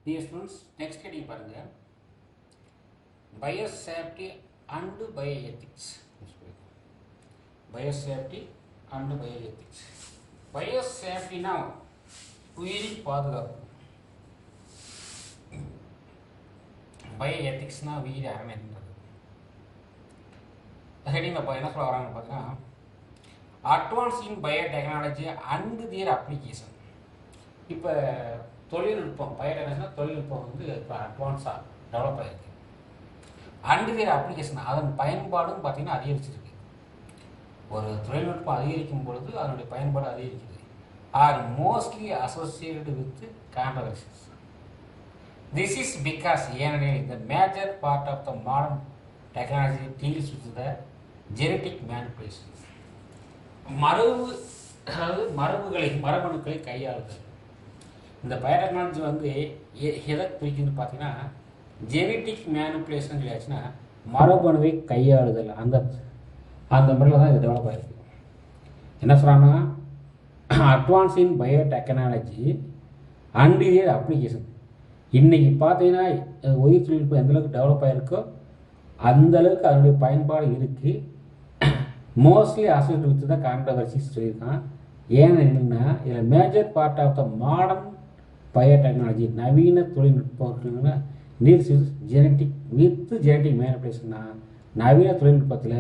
Dear students, next heading பாருங்க biosafety and bioethics. biosafety and bioethics. biosafety now உயிரி பாதுகாப்பு. bioethicsனா உயிரி அறநெறின்றது. ஹெடிங்ல என்ன சொல்ல வராங்கன்னு பார்த்தீங்கன்னா advance in biotechnology and their application. இப்போ தொழில்நுட்பம் பயோடெக்னாலஜினா தொழில்நுட்பம் வந்து இப்போ அட்வான்ஸாக டெவலப் ஆகிருக்கு. அண்ட் தியர் அப்ளிகேஷன் அதன் பயன்பாடும் பார்த்திங்கன்னா அதிகரிச்சிருக்கு. ஒரு தொழில்நுட்பம் அதிகரிக்கும் பொழுது அதனுடைய பயன்பாடு அதிகரிக்குது. Are mostly associated with controversies. This is because ஏனெனில் the major part of the modern technology deals with the genetic manipulation. மரபணுக்களை கையாளுதல். இந்த பயோடெக்னாலஜி வந்து எதை குறிக்குதுன்னு பார்த்தீங்கன்னா ஜெனட்டிக் மேனிபுலேஷன் சொல்லியாச்சுன்னா மரபணுவை கையாளுதல். அந்த முறையில் தான் இது டெவலப் ஆகிருக்கு. என்ன சொல்கிறாங்கன்னா advance in biotechnology and their application. இன்றைக்கி பார்த்தீங்கன்னா உயிர் தொழில்நுட்பம் எந்தளவுக்கு டெவலப் ஆகிருக்கோ அந்தளவுக்கு அதனுடைய பயன்பாடு இருக்குது. மோஸ்ட்லி அசோசியேட் வித் தான் கான்ட்ரவர்சிஸ் சொல்லியிருக்கான். ஏன்னா இதில் major part of the modern biotechnology நவீன தொழில்நுட்பம் நீட்ஸ் ஜெனட்டிக் வித் ஜெனட்டிக் மேனிபுலேஷன்னா நவீன தொழில்நுட்பத்தில்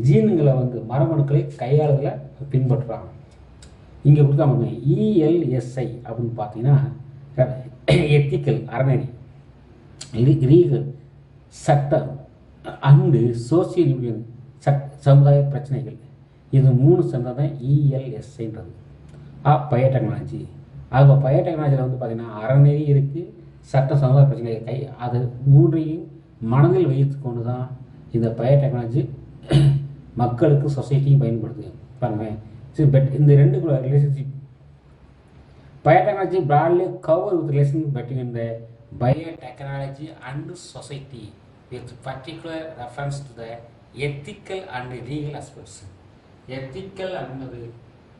ஜீன்களை வந்து மரபணுக்களை கையாளுதலை பின்பற்றுறாங்க. இங்கே கொடுக்காம இஎல்எஸ்ஐ அப்படின்னு பார்த்தீங்கன்னா எத்திக்கல் அறநெறி, லீகல் சட்டம் அண்டு சோசியல் சமுதாய பிரச்சனைகள். இது 3 சேர்ந்தது தான் இஎல்எஸ்ஐன்றது பயோடெக்னாலஜி. அது பயோடெக்னாலஜியில் வந்து பார்த்திங்கன்னா அறநெறி இருக்குது, சட்ட சமுதாய பிரச்சனைகள் அது 3ஐயும் மனதில் வைத்து கொண்டு தான் இந்த பயோடெக்னாலஜி மக்களுக்கு சொசைட்டியும் பயன்படுத்துது. பாருங்கள் இந்த 2 relationship biotechnology broadly cover with relation between the biotechnology and society with particular reference to the ethical and legal aspects. ethical என்பது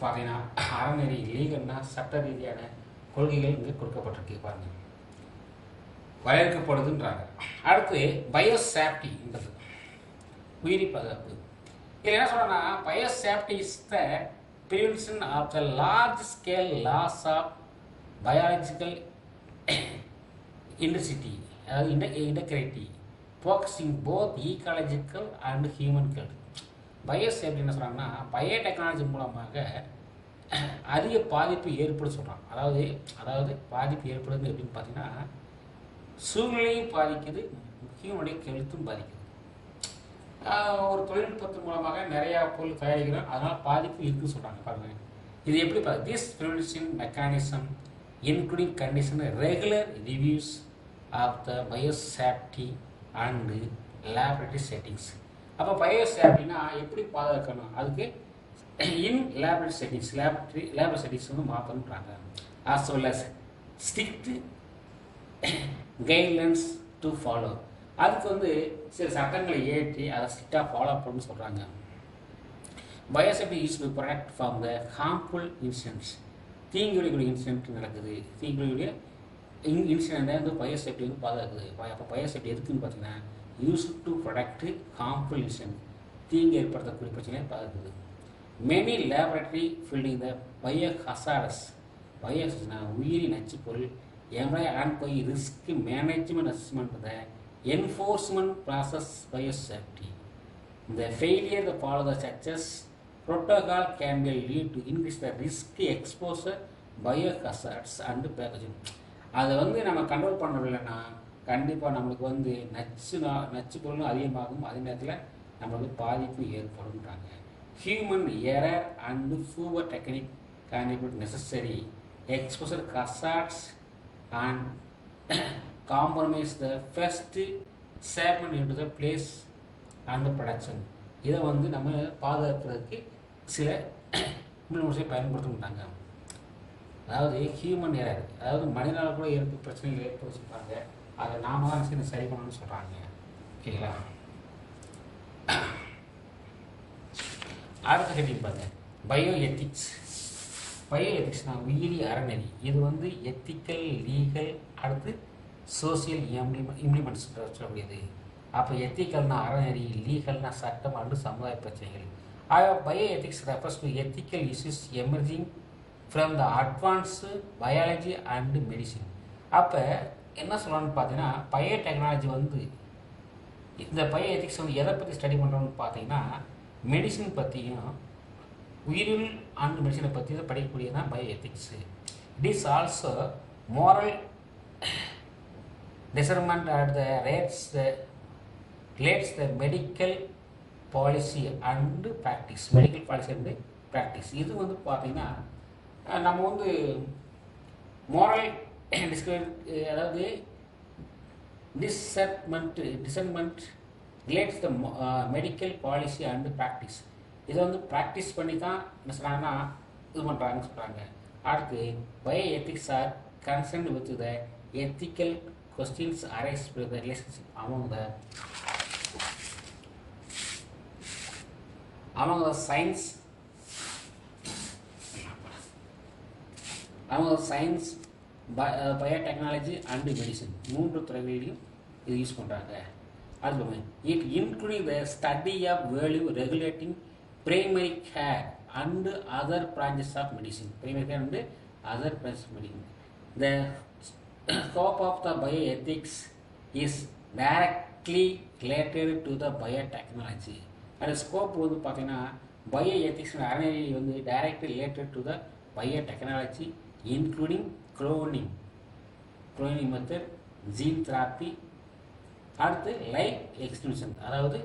பார்த்தீங்கன்னா அறநெறி, லீகல்னா சட்ட ரீதியான கொள்கைகள் இங்கே கொடுக்கப்பட்டிருக்கு. பாருங்க வரையறுக்கப்படுதுன்றாங்க. அடுத்து பயோசேஃப்டின்றது உயிரி பாதுகாப்பு. இதில் என்ன சொல்கிறேன்னா biosafety is the prevention of the large scale loss of biological integrity, focusing both ecological and human health. Biosafety என்ன சொல்கிறாங்கன்னா பயோடெக்னாலஜி மூலமாக அதிக பாதிப்பு ஏற்படுது சொல்கிறாங்க. அதாவது பாதிப்பு ஏற்படுது எப்படின்னு பார்த்தீங்கன்னா சூழ்நிலையும் பாதிக்குது, ஹியூமனுடைய ஹெல்த்தும் பாதிக்குது. ஒரு தொழில்நுட்பத்தின் மூலமாக நிறையா பொருள் தயாரிக்கிறோம், அதனால் பாதிப்பு இருக்குன்னு சொல்கிறாங்க. பாருங்கள் இது எப்படி this prevention mechanism including condition regular reviews of the biosafety and laboratory settings. அப்போ பயோசேஃப்டினா எப்படி பாதுகாக்கணும், அதுக்கு in laboratory settings laboratory settings வந்து மாற்றணுன்றாங்க. As well as strict guidelines to follow. அதுக்கு வந்து சில சட்டங்களை ஏற்றி அதை ஸ்ட்ரிக்டாக ஃபாலோ பண்ணணும்னு சொல்கிறாங்க. Biosafety use to protect from the harmful incidents. தீங்குவிளைக்கூடிய இன்சிடென்ட் நடக்குது, தீங்குவிளைக்கூடிய இன்சிடென்ட்டை வந்து பயோசேஃப்டி வந்து பாதுகாக்குது. அப்போ பயோசேஃப்டி எதுக்குன்னு பார்த்தீங்கன்னா use to protect harmful incident, தீங்கு ஏற்படுத்தக்கூடிய பிரச்சனையை பாதுகாக்குது. Many laboratory fielding the bio hazardous உயிரி நச்சு பொருள் employ and by risk management assessment the enforcement process biosafety. The failure to follow the such protocol can be lead to increase the risk exposure biohazards and pathogen. அதை வந்து நம்ம control பண்ணவில்லைன்னா கண்டிப்பாக நம்மளுக்கு வந்து நச்சு பொருளும் அதிகமாகும், அதே நேரத்தில் நம்மளுக்கு பாதிப்பு ஏற்படும்ன்றாங்க. Human error and poor technique contribute necessary exposure hazards and compromise the first shipment into the place and the production. இதை வந்து நம்ம பாதுகாக்கிறதுக்கு சில முன்னுரிமை பயன்படுத்த. அதாவது ஹியூமன் எரர், அதாவது மனிதனால் கூட பிரச்சனைகள் ஏற்படுத்திருப்பாங்க, அதை நாம தான் சரி பண்ணணும்னு சொல்கிறாங்க. ஓகேங்களா? அடுத்த ஹெட்டிங் பாருங்க பயோ எத்திக்ஸ். பயோ எத்திக்ஸ்னா உயிரி அறநெறி. இது வந்து எத்திக்கல், லீகல், அடுத்து சோசியல் இம்ப்ளிமெண்ட்ஸ் சொல்லக்கூடியது. அப்போ எத்திக்கல்னா அறநெறி, லீகல்னா சட்டம் அண்டு சமுதாய பிரச்சனைகள். Bio ethics refers to ethical issues emerging from the advance biology and medicine. அப்போ என்ன சொல்லணும்னு பார்த்தீங்கன்னா, பயோ டெக்னாலஜி வந்து இந்த பயோ எத்திக்ஸ் வந்து எதை பற்றி ஸ்டடி பண்ணுறோம்னு பார்த்தீங்கன்னா, மெடிசின் பற்றியும் உயிரியல் அண்ட் மெடிசனை பற்றி தான் படிக்கக்கூடியதான் bioethics. It is also moral discernment at the relates the medical policy and practice. Medical policy and practice இது வந்து பார்த்தீங்கன்னா நம்ம வந்து moral அதாவது discernment relates the medical policy and practice. இதை வந்து ப்ராக்டிஸ் பண்ணி தான் என்ன சொல்கிறாங்கன்னா இது பண்ணுறாங்கன்னு சொல்கிறாங்க. அடுத்து bioethics are concerned with the ethical questions arise with the relationship among the science, biotechnology and medicine. மூன்று துறைகளிலும் இது யூஸ் பண்ணுறாங்க. அது it including the study of value regulating primary care and other branches of medicine. Primary care and other branches of medicine. The scope of the bioethics is directly related to the biotechnology. அந்த scope வந்து பார்த்தீங்கன்னா bioethics அறநெறி வந்து directly related to the biotechnology including cloning method, gene therapy, அடுத்து life extension, அதாவது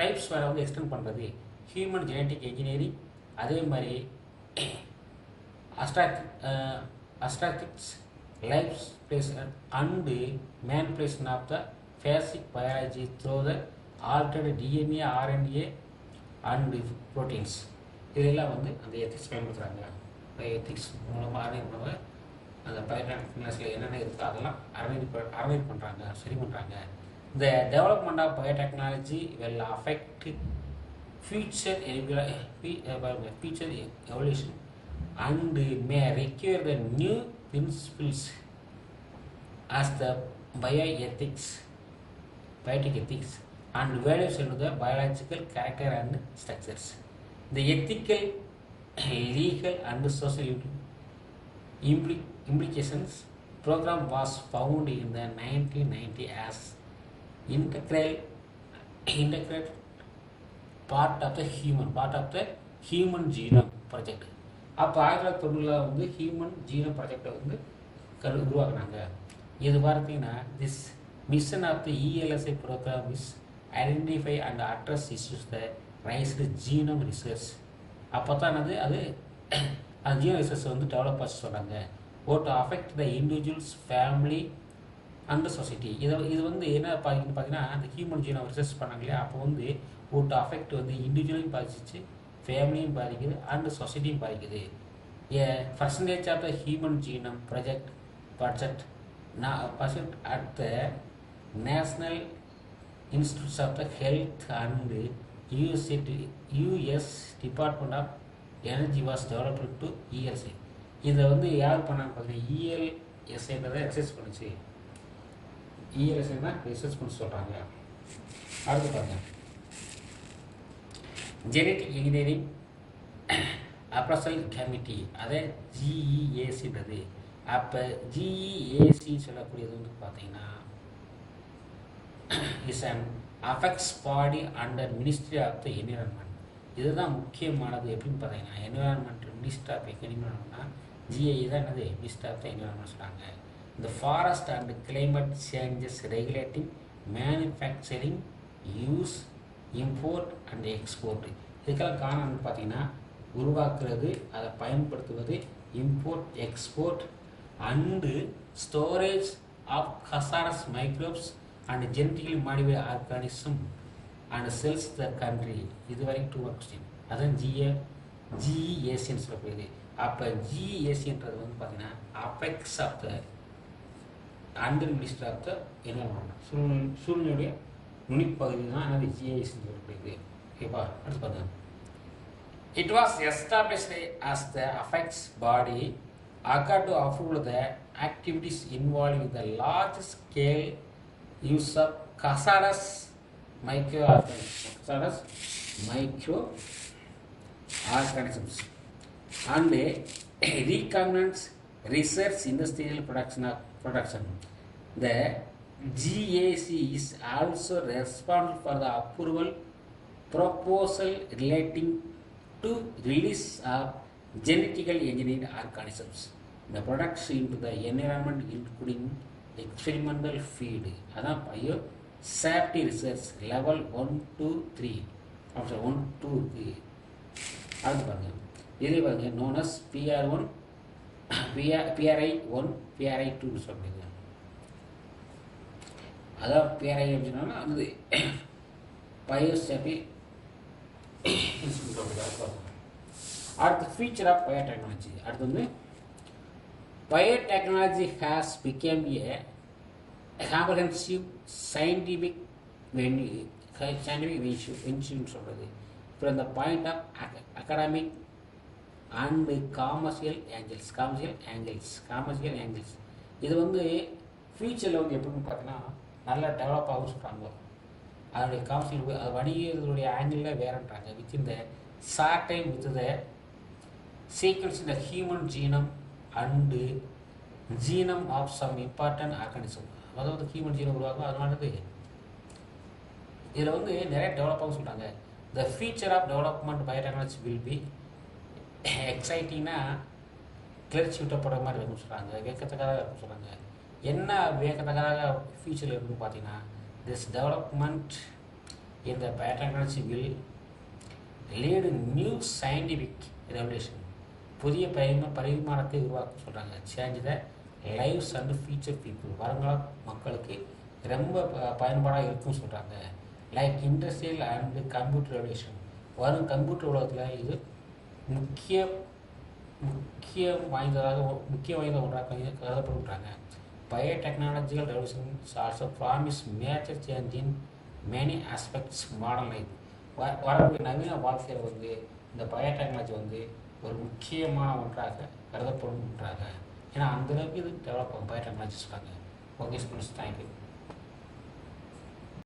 life ஸ்பேனை வந்து extend பண்ணுறது, ஹியூமன் ஜெனட்டிக் இன்ஜினியரிங், அதே மாதிரி aesthetics, lifespan and manipulation of the basic biology through the altered DNA, RNA and proteins. இதெல்லாம் வந்து அந்த எத்திக்ஸ் பயன்படுத்துகிறாங்க. எத்திக்ஸ் மூலமாக அந்த பயோடெக்னாலஜியில் என்னென்ன இருக்கோ அதெல்லாம் அரேஞ்ச் பண்ணுறாங்க, சரி பண்ணுறாங்க. இந்த development of biotechnology will affect future evolution and may require the new principles as the biotic ethics and values into the biological character and structures. The ethical, legal and social implications program was found in the 1990 as integral part of the human genome project. அப்போ 1990 வந்து human genome ப்ராஜெக்டை வந்து உருவாக்குனாங்க. இது பார்த்தீங்கன்னா this mission of the ELSI program is identify and address issues the raised genome research. அப்போ தான் அது அந்த ஜீனோம் ரிசர்ச் வந்து டெவலப் ஆச்சு சொன்னாங்க. To affect the individuals, family and society. இது வந்து என்ன பார்த்தீங்கன்னா அந்த ஹியூமன் ஜீனோம் ரிசர்ச் பண்ணாங்க இல்லையா, அப்போ வந்து டு அஃபெக்ட் வந்து இண்டிவிஜுவலையும் பாதிச்சிச்சு, ஃபேமிலியும் பாதிக்குது அண்ட் சொசைட்டியும் பாதிக்குது. A percentage of the Human Genome Project at the National Institutes of the Health and US Department of Energy was developed to ELSI. இதை வந்து யார் பண்ணான்னு பார்த்தீங்கன்னா இஎல்எஸ்ஐன்றதை ரிசர்ச் பண்ணுச்சு. இஎல்எஸ்ஐ தான் ரிசர்ச் பண்ணி சொல்கிறாங்க. அடுத்து பார்த்தேன் ஜெனட்டிக் இன்ஜினியரிங் அப்ரசல் கமிட்டி, அதே ஜிஇஏசின்றது. அப்போ ஜிஇஏசி சொல்லக்கூடியது வந்து பார்த்தீங்கன்னா is and apex body under ministry of the environment. இதுதான் முக்கியமானது. எப்படின்னு பார்த்தீங்கன்னா என்விரான்மெண்ட் மினிஸ்ட்ரி ஆஃப் என்விரான்மெண்ட்னா ஜிஐ தான் என்னது மினிஸ்ட்ரி ஆஃப் த என்விரான்மெண்ட் சொல்கிறாங்க. இந்த forest and climate changes regulating manufacturing, use, import and export. இதுக்கெல்லாம் காரணம்னு பார்த்தீங்கன்னா உருவாக்குறது, அதை பயன்படுத்துவது, import, export and storage of hazardous microbes and genetically modified organism and cells the country. இது வரைக்கும் 2 கொஸ்டின். அதான் ஜிஇஏசின்னு சொல்லக்கூடியது. அப்போ ஜிஇஏசின்றது வந்து பார்த்தீங்கன்னா apex of the under minister of the environment, சூழ்நிலையுடைய நுனிப்பகுதி தான் என்னது ஜிஐசின்னு சொல்லக்கூடியது. ஓகேப்பா, அடுத்து பார்த்தா it was established as the apex body accord to approve the activities involving the large scale use of hazardous microorganisms and recombinant research industrial production. The GAC is also responsible for the approval proposal relating to release of genetically engineered organisms, the products into the environment including experimental feed. அதான் bio safety research level 1 to 3 option 1 2 3 அடுத்து பாருங்க இதே பாருங்க known as PR1 PRI1 PRI2 சொல்றீங்க அதான் PRI அப்படின்னா அது biosafety அடுத்து feature of biotechnology. அடுத்து வந்து biotechnology has become a comprehensive scientific venue சொல்றது from the point of academic and commercial angles. இது வந்து ஃபியூச்சரில் வந்து எப்படின்னு பார்த்தீங்கன்னா நல்லா டெவலப் ஆகும் சொல்கிறாங்க. அதனுடைய காமர்ஷியல் வணிகர்களுடைய ஆங்கிளில் வேறன்றாங்க. Within the short time with the sequence இந்த human genome and genome of some important organism, அதாவது ஹியூமன் ஜீனம் உருவாகும். அதனாலது இதில் வந்து நிறைய டெவலப் ஆகும் சொல்கிறாங்க. The future of development biotechnology will be எக்ஸைட்டிங்னா கிளர்ச்சி விட்டப்படுற மாதிரி இருக்குன்னு சொல்கிறாங்க. வியக்கத்தக்கதாக இருக்குன்னு சொல்கிறாங்க. என்ன வியக்கத்தக்கதாக ஃபியூச்சரில் இருக்குன்னு பார்த்தீங்கன்னா, this development in the biotechnology will lead new scientific revolution, புதிய பரிமாணத்தை உருவாக்க சொல்கிறாங்க. Change the lives and future people, வருங்கால மக்களுக்கு ரொம்ப பயன்பாடாக இருக்குன்னு சொல்கிறாங்க. Like industrial and computer revolution, வரும் கம்ப்யூட்டர் உலகத்தில் இது முக்கியம் வாய்ந்த ஒன்றாக கருதப்படுறாங்க. Biotechnological revolution also promise major change in many aspects modern life. வரக்கூடிய நவீன வாழ்க்கையில் வந்து இந்த பயோடெக்னாலஜி வந்து ஒரு முக்கியமான ஒன்றாக கருதப்படும் ஒன்றாக, ஏன்னா அந்தளவுக்கு இது டெவலப் ஆகும் பயோடெக்னாலஜி சொல்கிறாங்க. Okay students, thank you.